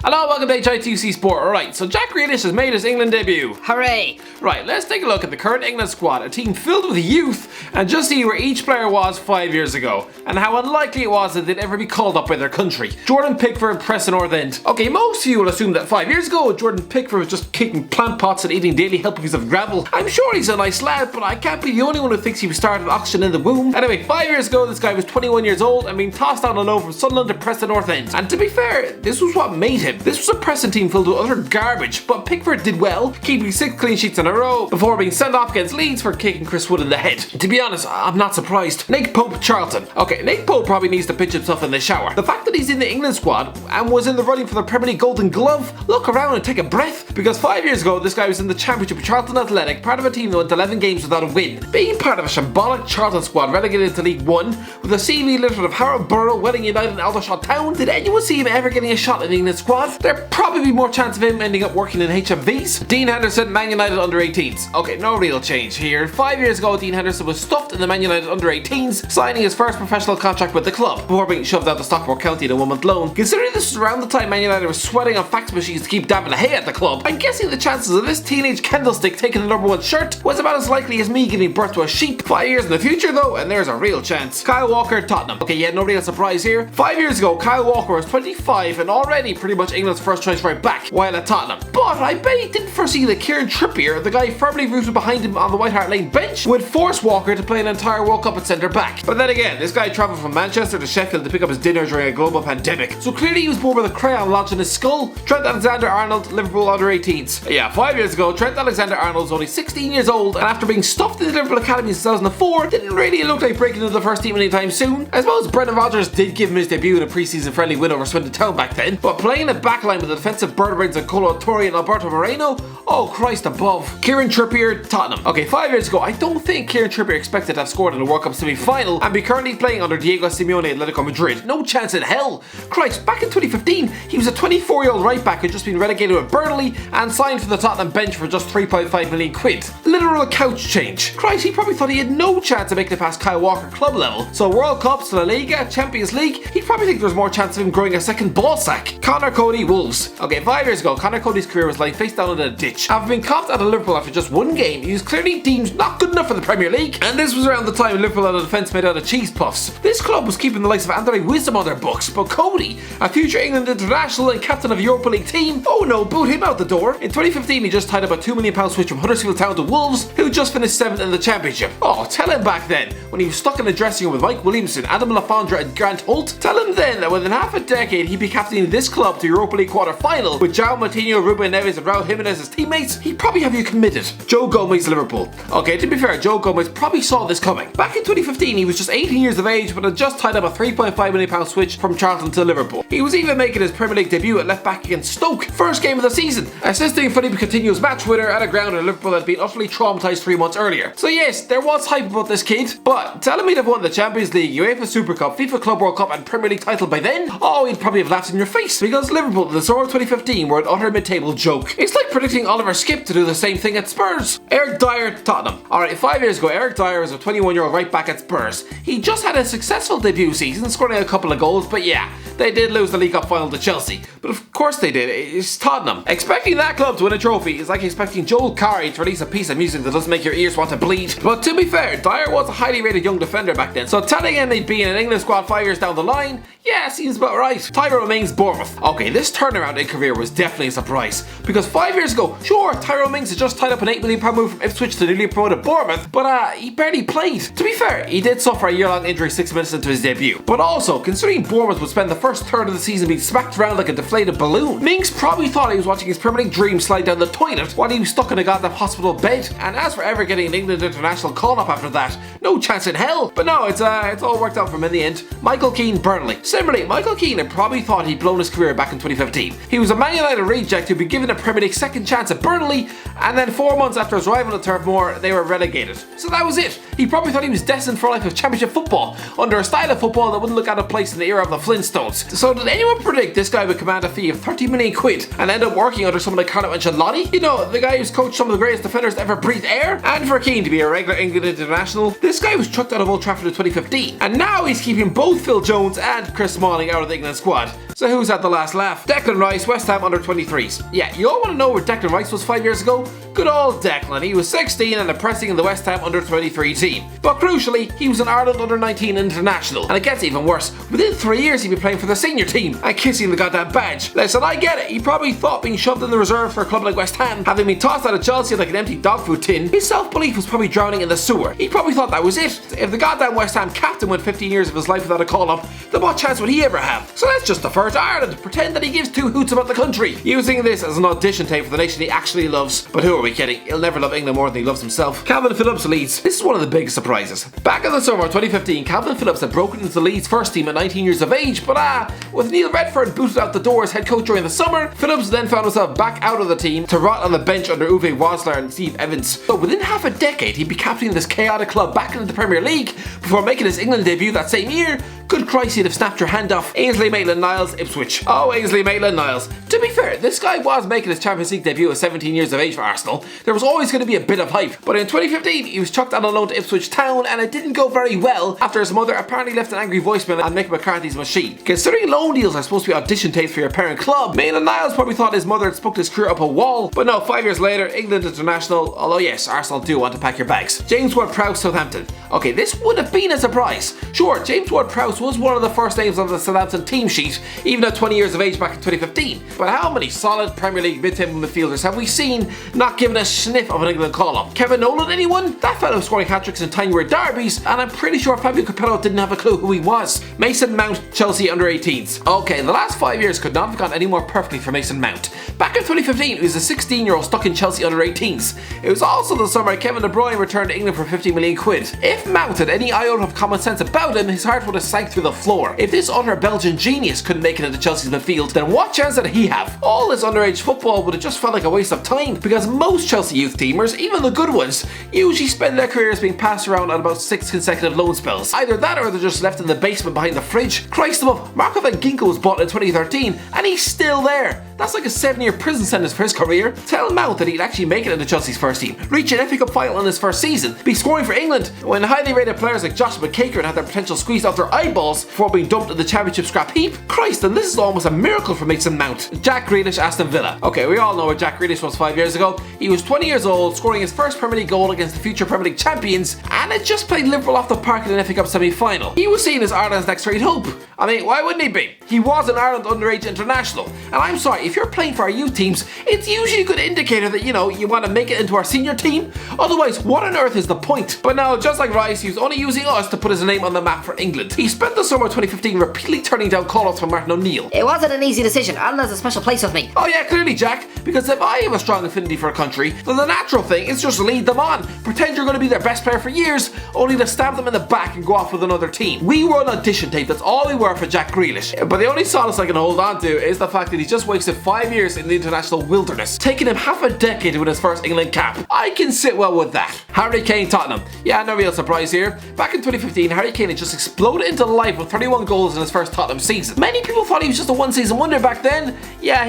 Hello, welcome to HITC Sport. Alright, so Jack Grealish has made his England debut. Hooray! Right, let's take a look at the current England squad, a team filled with youth, and just see where each player was 5 years ago, and how unlikely it was that they'd ever be called up by their country. Jordan Pickford, Preston North End. Okay, most of you will assume that 5 years ago, Jordan Pickford was just kicking plant pots and eating daily helpings of gravel. I'm sure he's a nice lad, but I can't be the only one who thinks he was started oxygen in the womb. Anyway, 5 years ago, this guy was 21 years old and being tossed out on loan from Sunderland to Preston North End. And to be fair, this was what made him. This was a Preston team filled with utter garbage, but Pickford did well, keeping 6 clean sheets in a row before being sent off against Leeds for kicking Chris Wood in the head. To be honest, I'm not surprised. Nick Pope, Charlton. Okay, Nick Pope probably needs to pitch himself in the shower. The fact that he's in the England squad and was in the running for the Premier League Golden Glove, look around and take a breath, because 5 years ago this guy was in the Championship with Charlton Athletic, part of a team that went 11 games without a win. Being part of a shambolic Charlton squad relegated to League One, with a CV littered of Harrow Borough, Welling United and Aldershot Town, did anyone see him ever getting a shot in the England squad? There'd probably be more chance of him ending up working in HMVs. Dean Henderson, Man United under 18s. Okay, no real change here. 5 years ago, Dean Henderson was stuffed in the Man United under 18s, signing his first professional contract with the club, before being shoved out to Stockport County in a 1 month loan. Considering this was around the time Man United was sweating on fax machines to keep dabbing hay at the club, I'm guessing the chances of this teenage candlestick taking the number 1 shirt was about as likely as me giving birth to a sheep. 5 years in the future though, and there's a real chance. Kyle Walker, Tottenham. Okay, yeah, no real surprise here. 5 years ago, Kyle Walker was 25 and already pretty much England's first choice right back while at Tottenham. But I bet he didn't foresee that Kieran Trippier, the guy firmly rooted behind him on the White Hart Lane bench, would force Walker to play an entire World Cup at centre back. But then again, this guy travelled from Manchester to Sheffield to pick up his dinner during a global pandemic, so clearly he was born with a crayon lodged in his skull. Trent AlexanderArnold, Liverpool under 18s. Yeah, 5 years ago, Trent AlexanderArnold was only 16 years old, and after being stuffed in the Liverpool Academy in 2004, didn't really look like breaking into the first team anytime soon. I suppose Brendan Rodgers did give him his debut in a pre-season friendly win over Swindon Town back then, but playing a backline with the defensive bird-brains of Colo Torre and Alberto Moreno? Oh Christ above. Kieran Trippier, Tottenham. Okay, 5 years ago, I don't think Kieran Trippier expected to have scored in a World Cup semi-final and be currently playing under Diego Simeone at Atletico Madrid. No chance in hell. Christ, back in 2015, he was a 24-year-old right back who had just been relegated with Burnley and signed for the Tottenham bench for just 3.5 million quid. Literal couch change. Christ, he probably thought he had no chance of making it past Kyle Walker club level. So World Cups, La Liga, Champions League, he'd probably think there's more chance of him growing a second ball sack. Conor Coady, Wolves. Okay, 5 years ago, Conor Coady's career was lying face down in a ditch. After being copped out of Liverpool after just 1 game, he was clearly deemed not good enough for the Premier League, and this was around the time Liverpool had a defence made out of cheese puffs. This club was keeping the likes of Andre Wisdom on their books, but Coady, a future England international and captain of a Europa League team, oh no, boot him out the door. In 2015, he just tied up a £2 million switch from Huddersfield Town to Wolves, who just finished 7th in the Championship. Oh, tell him back then, when he was stuck in a dressing room with Mike Williamson, Adam Lafondra and Grant Holt, tell him then that within half a decade he'd be captaining this club to Europa League quarter-final with João Moutinho, Ruben Neves and Raul Jimenez as teammates. He'd probably have you committed. Joe Gomez, Liverpool. Okay, to be fair, Joe Gomez probably saw this coming. Back in 2015, he was just 18 years of age but had just tied up a £3.5 million switch from Charlton to Liverpool. He was even making his Premier League debut at left back against Stoke, first game of the season, assisting Phillips Coutinho's match winner at a ground where Liverpool had been utterly traumatised 3 months earlier. So yes, there was hype about this kid, but telling me they've won the Champions League, UEFA Super Cup, FIFA Club World Cup and Premier League title by then? Oh, he'd probably have laughed in your face, because Liverpool in the summer of 2015 were an utter mid-table joke. It's like predicting Oliver Skip to do the same thing at Spurs. Eric Dier, Tottenham. Alright, 5 years ago, Eric Dier was a 21-year-old right back at Spurs. He just had a successful debut season, scoring a couple of goals, but yeah, they did lose the League Cup final to Chelsea. But of course they did, it's Tottenham. Expecting that club to win a trophy is like expecting Joel Corry to release a piece of music that doesn't make your ears want to bleed. But to be fair, Dier was a highly rated young defender back then, so telling him he'd be in an England squad 5 years down the line, yeah, seems about right. Tyrone Mings, Bournemouth. Okay, this turnaround in career was definitely a surprise, because 5 years ago, sure, Tyrone Mings had just tied up an £8 million move from Ipswich to newly promoted Bournemouth, but he barely played. To be fair, he did suffer a year-long injury 6 minutes into his debut. But also, considering Bournemouth would spend the first third of the season being smacked around like a deflated balloon, Mings probably thought he was watching his Premier League dream slide down the toilet while he was stuck in a goddamn hospital bed. And as for ever getting an England international call-up after that, no chance in hell. But no, it's all worked out for him in the end. Michael Keane, Burnley. Similarly, Michael Keane had probably thought he'd blown his career back in 2015. He was a Man United reject who'd been given a Premier League second chance at Burnley, and then 4 months after his arrival at Turf Moor, they were relegated. So that was it. He probably thought he was destined for a life of Championship football, under a style of football that wouldn't look out of place in the era of the Flintstones. So did anyone predict this guy would would command a fee of 30 million quid and end up working under someone like Conor Ancelotti, you know, the guy who's coached some of the greatest defenders to ever breathe air. And for Keane to be a regular England international, this guy was chucked out of Old Trafford in 2015, and now he's keeping both Phil Jones and Chris Smalling out of the England squad. So who's had the last laugh? Declan Rice, West Ham under 23s. Yeah, you all want to know where Declan Rice was 5 years ago? Good old Declan. He was 16 and impressing in the West Ham under 23 team. But crucially, he was an Ireland under 19 international. And it gets even worse. Within 3 years he'd be playing for the senior team and kissing the goddamn badge. Listen, I get it. He probably thought being shoved in the reserve for a club like West Ham, having been tossed out of Chelsea like an empty dog food tin, his self-belief was probably drowning in the sewer. He probably thought that was it. If the goddamn West Ham captain went 15 years of his life without a call-up, then what chance would he ever have? So let's just defer to Ireland. Pretend that he gives two hoots about the country, using this as an audition tape for the nation he actually loves. But who are we kidding? He'll never love England more than he loves himself. Calvin Phillips leads. This is one of the biggest surprises. Back in the summer of 2015, Calvin Phillips had broken into the Leeds first team at 19 years of age, but with Neil Redfern booted out the door as head coach during the summer, Phillips then found himself back out of the team to rot on the bench under Uwe Wasler and Steve Evans. So within half a decade, he'd be captaining this chaotic club back into the Premier League before making his England debut that same year. Good Christ, he'd have snapped your hand off. Ainsley Maitland-Niles, Ipswich. Oh, Ainsley Maitland-Niles. To be fair, this guy was making his Champions League debut at 17 years of age for Arsenal. There was always going to be a bit of hype, but in 2015 he was chucked on a loan to Ipswich Town, and it didn't go very well after his mother apparently left an angry voicemail on Mick McCarthy's machine. Considering loan deals are supposed to be audition tapes for your parent club, Maitland-Niles probably thought his mother had spooked his career up a wall. But no, 5 years later, England international, although yes, Arsenal do want to pack your bags. James Ward-Prowse, Southampton. Okay, this would have been a surprise. Sure, James Ward-Prowse was one of the first names on the Southampton team sheet, even at 20 years of age back in 2015. But how many solid Premier League mid-table midfielders have we seen not given a sniff of an England call-up? Kevin Nolan, anyone? That fellow scoring hat-tricks in tiny red derbies, and I'm pretty sure Fabio Capello didn't have a clue who he was. Mason Mount, Chelsea under 18s. Okay, the last 5 years could not have gone any more perfectly for Mason Mount. Back in 2015, he was a 16-year-old stuck in Chelsea under 18s. It was also the summer Kevin De Bruyne returned to England for 50 million quid. If Mount had any iota of common sense about him, his heart would have sank through the floor. If this utter Belgian genius couldn't make it into Chelsea's midfield, then what chance did he have? All this underage football would have just felt like a waste of time, because most Chelsea youth teamers, even the good ones, usually spend their careers being passed around on about 6 consecutive loan spells. Either that or they're just left in the basement behind the fridge. Christ above, Marco van Ginkel was bought in 2013 and he's still there. That's like a 7-year prison sentence for his career. Tell Mount that he'd actually make it into Chelsea's first team, reach an FA Cup final in his first season, be scoring for England, when highly rated players like Josh McCaker had their potential squeezed off their eyeballs before being dumped in the championship scrap heap. Christ, and this is almost a miracle for Mason Mount. Jack Grealish, Aston Villa. Okay, we all know what Jack Grealish was 5 years ago. He was 20 years old, scoring his first Premier League goal against the future Premier League champions, and had just played Liverpool off the park in an FA Cup semi-final. He was seen as Ireland's next great hope. I mean, why wouldn't he be? He was an Ireland underage international, and I'm sorry, if you're playing for our youth teams, it's usually a good indicator that, you want to make it into our senior team. Otherwise, what on earth is the point? But no, just like Rice, he was only using us to put his name on the map for England. He spent the summer of 2015 repeatedly turning down call-ups from Martin O'Neill. It wasn't an easy decision. Ireland has a special place with me. Oh yeah, clearly, Jack, because if I have a strong affinity for a country, then the natural thing is just lead them on. Pretend you're going to be their best player for years, only to stab them in the back and go off with another team. We were an audition tape, that's all we were for Jack Grealish. But the only solace I can hold on to is the fact that he's just wasted 5 years in the international wilderness, taking him half a decade to win his first England cap. I can sit well with that. Harry Kane, Tottenham. Yeah, no real surprise here. Back in 2015, Harry Kane had just exploded into life with 31 goals in his first Tottenham season. Many people thought he was just a one-season wonder back then. Yeah,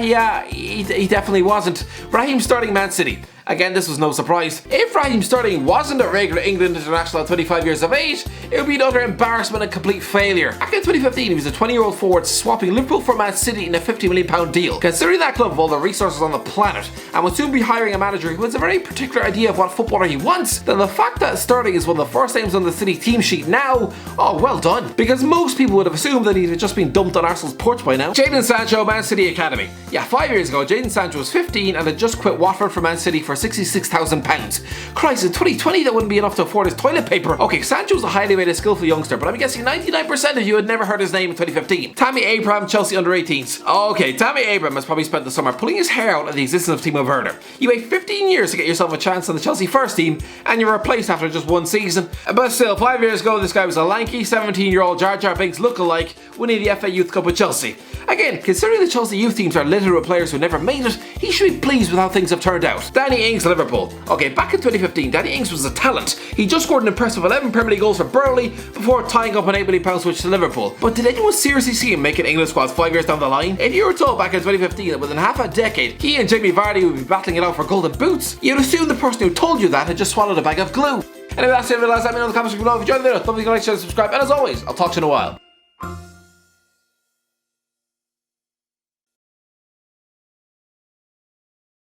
he definitely wasn't. Raheem Sterling, Man City. Again, this was no surprise. If Raheem Sterling wasn't a regular England international at 25 years of age, it would be an utter embarrassment and complete failure. Back in 2015, he was a 20-year-old forward swapping Liverpool for Man City in a £50 million deal. Considering that club of all the resources on the planet and would soon be hiring a manager who has a very particular idea of what footballer he wants, then the fact that Sterling is one of the first names on the City team sheet now, oh, well done. Because most people would have assumed that he had just been dumped on Arsenal's porch by now. Jadon Sancho, Man City Academy. Yeah, 5 years ago, Jadon Sancho was 15 and had just quit Watford for Man City for £66,000. Christ, in 2020 that wouldn't be enough to afford his toilet paper. Okay, Sancho's a highly rated, skillful youngster, but I'm guessing 99% of you had never heard his name in 2015. Tammy Abraham, Chelsea under 18s. Okay, Tammy Abraham has probably spent the summer pulling his hair out of the existence of Timo Werner. You wait 15 years to get yourself a chance on the Chelsea first team, and you're replaced after just one season. But still, 5 years ago, this guy was a lanky 17-year-old Jar Jar Binks lookalike winning the FA Youth Cup with Chelsea. Again, considering the Chelsea youth teams are littered with players who never made it, he should be pleased with how things have turned out. Danny Ings to Liverpool. Okay, back in 2015, Danny Ings was a talent. He just scored an impressive 11 Premier League goals for Burnley before tying up an £8 million switch to Liverpool. But did anyone seriously see him make an England squad 5 years down the line? If you were told back in 2015 that within half a decade, he and Jamie Vardy would be battling it out for golden boots, you'd assume the person who told you that had just swallowed a bag of glue. Anyway, that's it for the last. Let me know in the comments below if you enjoyed the video. Don't forget to like, share, and subscribe. And as always, I'll talk to you in a while.